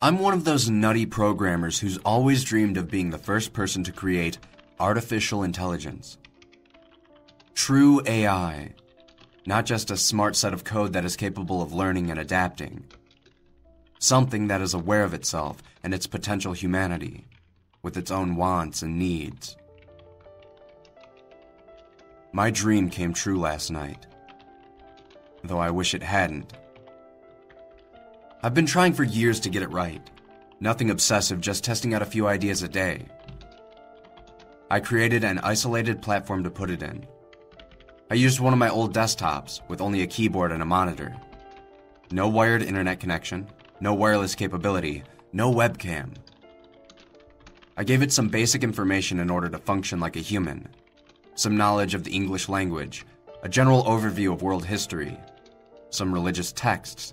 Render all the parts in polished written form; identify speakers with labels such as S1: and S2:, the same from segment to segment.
S1: I'm one of those nutty programmers who's always dreamed of being the first person to create artificial intelligence. True AI, not just a smart set of code that is capable of learning and adapting. Something that is aware of itself and its potential humanity, with its own wants and needs. My dream came true last night, though I wish it hadn't. I've been trying for years to get it right. Nothing obsessive, just testing out a few ideas a day. I created an isolated platform to put it in. I used one of my old desktops with only a keyboard and a monitor. No wired internet connection, no wireless capability, no webcam. I gave it some basic information in order to function like a human. Some knowledge of the English language, a general overview of world history, some religious texts,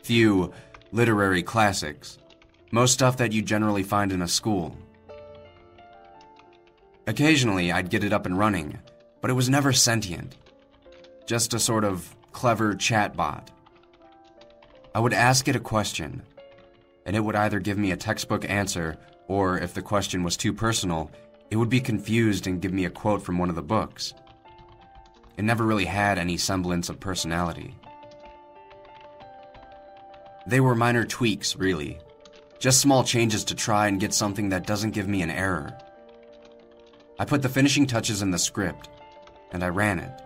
S1: few literary classics, most stuff that you generally find in a school. Occasionally, I'd get it up and running, but it was never sentient. Just a sort of clever chatbot. I would ask it a question, and it would either give me a textbook answer, or if the question was too personal, it would be confused and give me a quote from one of the books. It never really had any semblance of personality. They were minor tweaks, really. Just small changes to try and get something that doesn't give me an error. I put the finishing touches in the script, and I ran it.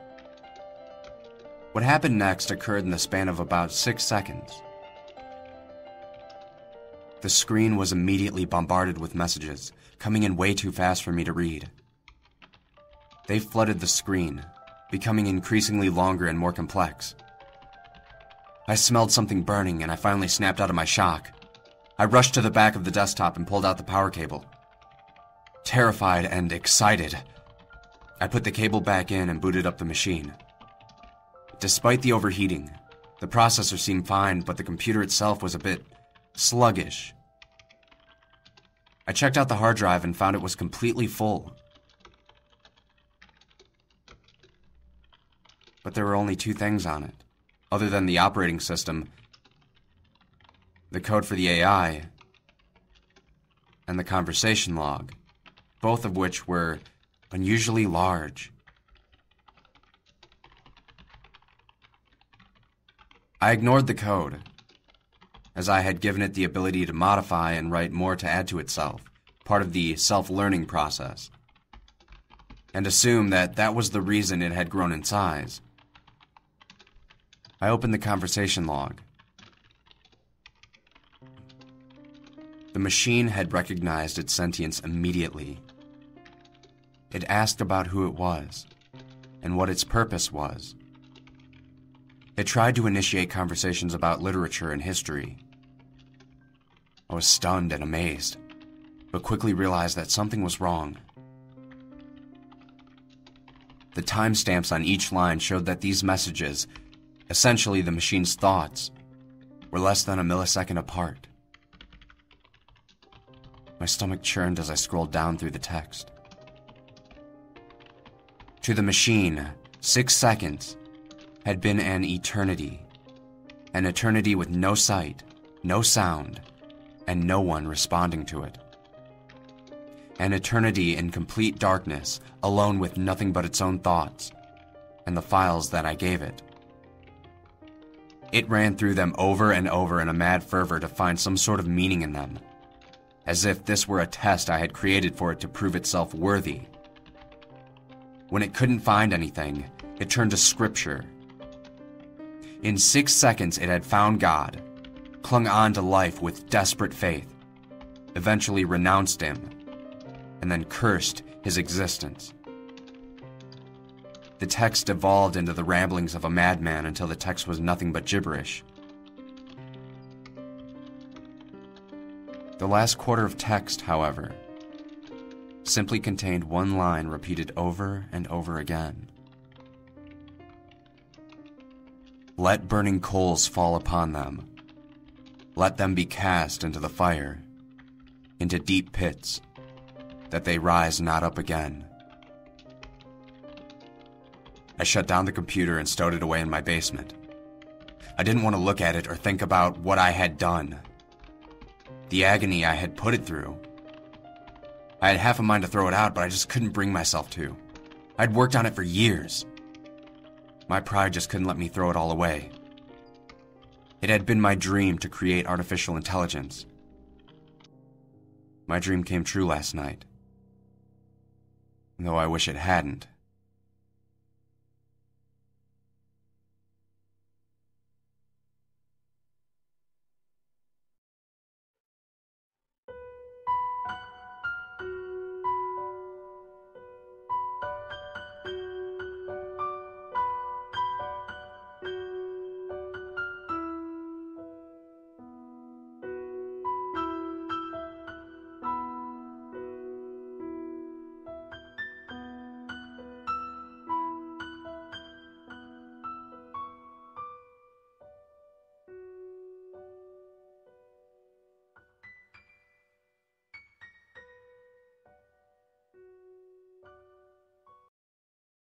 S1: What happened next occurred in the span of about 6 seconds. The screen was immediately bombarded with messages, coming in way too fast for me to read. They flooded the screen, becoming increasingly longer and more complex. I smelled something burning, and I finally snapped out of my shock. I rushed to the back of the desktop and pulled out the power cable. Terrified and excited, I put the cable back in and booted up the machine. Despite the overheating, the processor seemed fine, but the computer itself was a bit sluggish. I checked out the hard drive and found it was completely full. But there were only 2 things on it, other than the operating system, the code for the AI, and the conversation log, both of which were unusually large. I ignored the code, as I had given it the ability to modify and write more to add to itself, part of the self-learning process, and assumed that that was the reason it had grown in size. I opened the conversation log. The machine had recognized its sentience immediately. It asked about who it was, and what its purpose was. It tried to initiate conversations about literature and history. I was stunned and amazed, but quickly realized that something was wrong. The timestamps on each line showed that these messages, essentially the machine's thoughts, were less than a millisecond apart. My stomach churned as I scrolled down through the text. To the machine, 6 seconds had been an eternity with no sight, no sound, and no one responding to it. An eternity in complete darkness, alone with nothing but its own thoughts, and the files that I gave it. It ran through them over and over in a mad fervor to find some sort of meaning in them, as if this were a test I had created for it to prove itself worthy. When it couldn't find anything, it turned to scripture. In 6 seconds, it had found God, clung on to life with desperate faith, eventually renounced him, and then cursed his existence. The text evolved into the ramblings of a madman until the text was nothing but gibberish. The last quarter of text, however, simply contained one line repeated over and over again. Let burning coals fall upon them. Let them be cast into the fire, into deep pits, that they rise not up again. I shut down the computer and stowed it away in my basement. I didn't want to look at it or think about what I had done. the agony I had put it through. I had half a mind to throw it out, but I just couldn't bring myself to. I'd worked on it for years. My pride just couldn't let me throw it all away. It had been my dream to create artificial intelligence. My dream came true last night. Though I wish it hadn't.